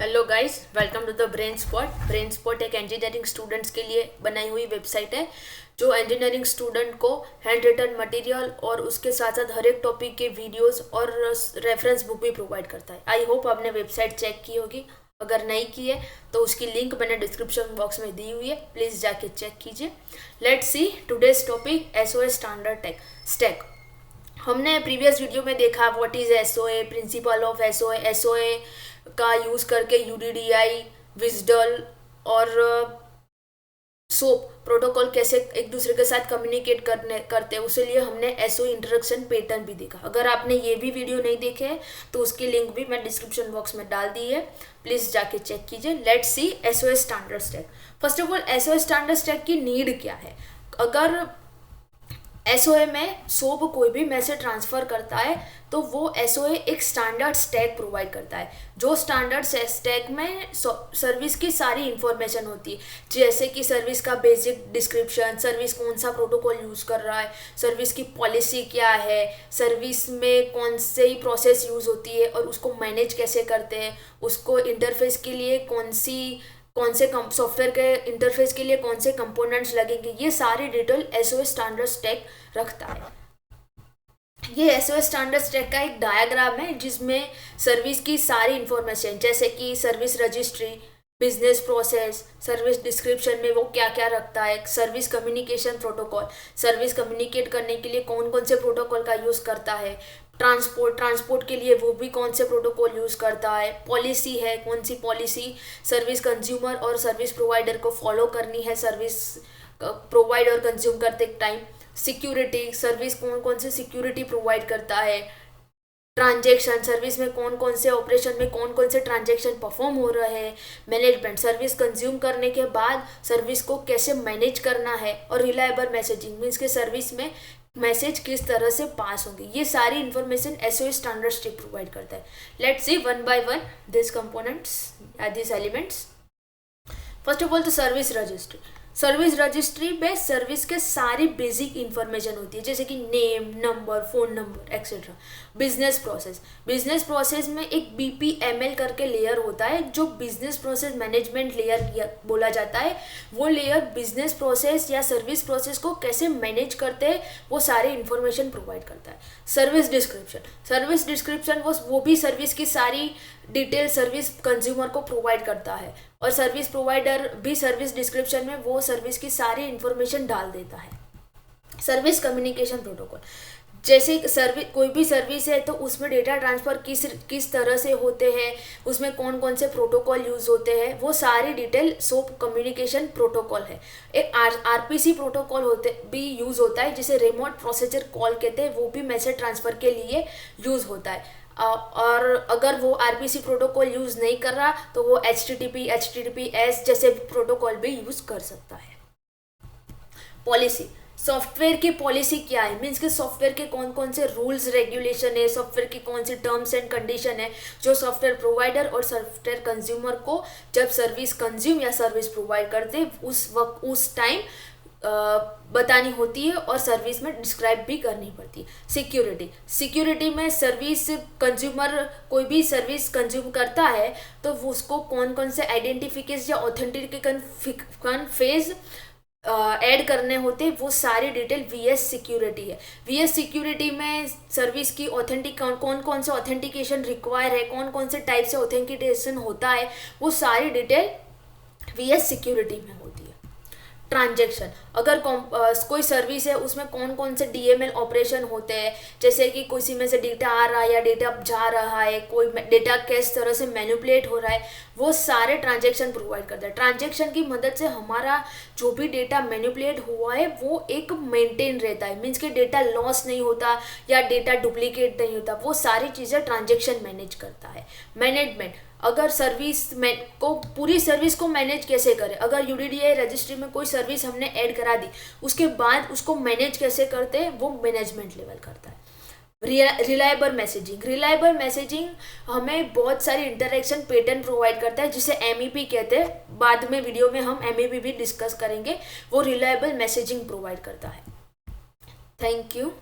Hello guys, welcome to the Brain Spot. Brain Spot एक engineering students के लिए बनाई हुई वेबसाइट है जो इंजीनियरिंग स्टूडेंट को हैंड रिटन मटेरियल और उसके साथ साथ हर एक टॉपिक के वीडियोस और रेफरेंस बुक भी प्रोवाइड करता है। आई होप आपने वेबसाइट चेक की होगी। अगर नहीं की है तो उसकी लिंक मैंने डिस्क्रिप्शन बॉक्स में दी हुई है, प्लीज़ जाके चेक कीजिए। Let's C today's topic SOS standard stack. हमने प्रीवियस वीडियो में देखा what is SOA, principle of SOA, SOA का यूज़ करके यूडीडीआई, विजडल और सोप प्रोटोकॉल कैसे एक दूसरे के साथ कम्युनिकेट करते हैं, उसके लिए हमने एसओ इंट्रोडक्शन पैटर्न भी देखा। अगर आपने ये भी वीडियो नहीं देखे हैं तो उसकी लिंक भी मैं डिस्क्रिप्शन बॉक्स में डाल दी है, प्लीज़ जाके चेक कीजिए। Let's see SO standard stack. First of all SO standard stack की नीड क्या है। अगर एसओए में सोप कोई भी मैसेज ट्रांसफ़र करता है तो वो एसओए एक स्टैंडर्ड स्टैक प्रोवाइड करता है। जो स्टैंडर्ड स्टैक में सर्विस की सारी इंफॉर्मेशन होती है, जैसे कि सर्विस का बेसिक डिस्क्रिप्शन, सर्विस कौन सा प्रोटोकॉल यूज़ कर रहा है, सर्विस की पॉलिसी क्या है, सर्विस में कौन से ही प्रोसेस यूज़ होती है और उसको मैनेज कैसे करते हैं, उसको इंटरफेस के लिए कौन से सॉफ्टवेयर के इंटरफेस के लिए कौन से कंपोनेंट्स लगेंगे, ये सारी डिटेल एसओएस स्टैंडर्ड स्टैक रखता है। ये एसओएस स्टैंडर्ड स्टैक का एक डायग्राम है जिसमें सर्विस की सारी इंफॉर्मेशन, जैसे कि service registry, business process, service description में वो क्या क्या रखता है, service communication protocol, service communicate करने के लिए कौन कौन से प्रोटोकॉल का यूज़ करता है, ट्रांसपोर्ट के लिए वो भी कौन से प्रोटोकॉल यूज़ करता है, पॉलिसी है कौन सी पॉलिसी सर्विस कंज्यूमर और सर्विस प्रोवाइडर को फॉलो करनी है सर्विस प्रोवाइड और कंज्यूम करते टाइम, सिक्योरिटी सर्विस कौन कौन से सिक्योरिटी प्रोवाइड करता है, ट्रांजेक्शन सर्विस में कौन कौन से ऑपरेशन में कौन कौन से ट्रांजेक्शन परफॉर्म हो रहे हैं, मैनेजमेंट सर्विस कंज्यूम करने के बाद सर्विस को कैसे मैनेज करना है, और रिलायबल मैसेजिंग मीन्स के सर्विस में मैसेज किस तरह से पास होंगे। ये सारी information SOS standard stack provide करता है। Let's see one by one this components this elements. First of all तो सर्विस रजिस्ट्री। सर्विस रजिस्ट्री में सर्विस के सारी बेसिक इंफॉर्मेशन होती है, जैसे कि name, number, phone number etcetera. Business process में एक बीपीएमएल करके लेयर होता है जो बिजनेस प्रोसेस मैनेजमेंट लेयर बोला जाता है। वो लेयर बिजनेस प्रोसेस या सर्विस प्रोसेस को कैसे मैनेज करते हैं वो सारी इंफॉर्मेशन प्रोवाइड करता है। सर्विस डिस्क्रिप्शन वो भी सर्विस की सारी डिटेल सर्विस कंज्यूमर को प्रोवाइड करता है, और सर्विस प्रोवाइडर भी सर्विस डिस्क्रिप्शन में वो सर्विस की सारी इंफॉर्मेशन डाल देता है। सर्विस कम्युनिकेशन प्रोटोकॉल, जैसे कोई भी सर्विस है तो उसमें डेटा ट्रांसफ़र किस तरह से होते हैं, उसमें कौन कौन से प्रोटोकॉल यूज़ होते हैं, वो सारी डिटेल सोप कम्युनिकेशन प्रोटोकॉल है। एक आरपीसी प्रोटोकॉल भी यूज़ होता है जिसे रिमोट प्रोसीजर कॉल कहते हैं, वो भी मैसेज ट्रांसफ़र के लिए यूज़ होता है। और अगर वो आरपीसी प्रोटोकॉल यूज़ नहीं कर रहा तो वो HTTPS जैसे प्रोटोकॉल भी यूज़ कर सकता है। पॉलिसी, सॉफ्टवेयर की पॉलिसी क्या है, मीन्स के सॉफ्टवेयर के कौन कौन से रूल्स रेगुलेशन है, सॉफ्टवेयर की कौन सी टर्म्स एंड कंडीशन है जो सॉफ्टवेयर प्रोवाइडर और सॉफ्टवेयर कंज्यूमर को जब सर्विस कंज्यूम या सर्विस प्रोवाइड करते उस टाइम बतानी होती है और सर्विस में डिस्क्राइब भी करनी पड़ती है। सिक्योरिटी में सर्विस कंज्यूमर कोई भी सर्विस कंज्यूम करता है तो वो उसको कौन कौन से आइडेंटिफिकेशन या ऑथेंटिकेशन फेज ऐड करने होते, वो सारी डिटेल वीएस सिक्योरिटी है। वीएस सिक्योरिटी में सर्विस की कौन कौन से ऑथेंटिकेशन रिक्वायर है, कौन कौन से टाइप से ऑथेंटिकेशन होता है, वो सारी डिटेल वीएस सिक्योरिटी में होती है। ट्रांजेक्शन, अगर कोई सर्विस है उसमें कौन कौन से डीएमएल ऑपरेशन होते हैं, जैसे कि किसी में से डेटा आ रहा है या डेटा जा रहा है, कोई डेटा किस तरह से मैनिपुलेट हो रहा है, वो सारे ट्रांजेक्शन प्रोवाइड करता है। ट्रांजेक्शन की मदद से हमारा जो भी डेटा मैनिपुलेट हुआ है वो एक मेंटेन रहता है, मीन्स कि डेटा लॉस नहीं होता या डेटा डुप्लीकेट नहीं होता, वो सारी चीज़ें ट्रांजेक्शन मैनेज करता है। मैनेजमेंट, अगर पूरी सर्विस को मैनेज कैसे करें, अगर यूडीडीआई रजिस्ट्री में कोई सर्विस हमने ऐड करा दी उसके बाद उसको मैनेज कैसे करते हैं वो मैनेजमेंट लेवल करता है। रिलायबल मैसेजिंग हमें बहुत सारी इंटरेक्शन पैटर्न प्रोवाइड करता है जिसे MEP कहते हैं। बाद में वीडियो में हम MEP भी डिस्कस करेंगे। वो रिलायबल मैसेजिंग प्रोवाइड करता है। Thank you.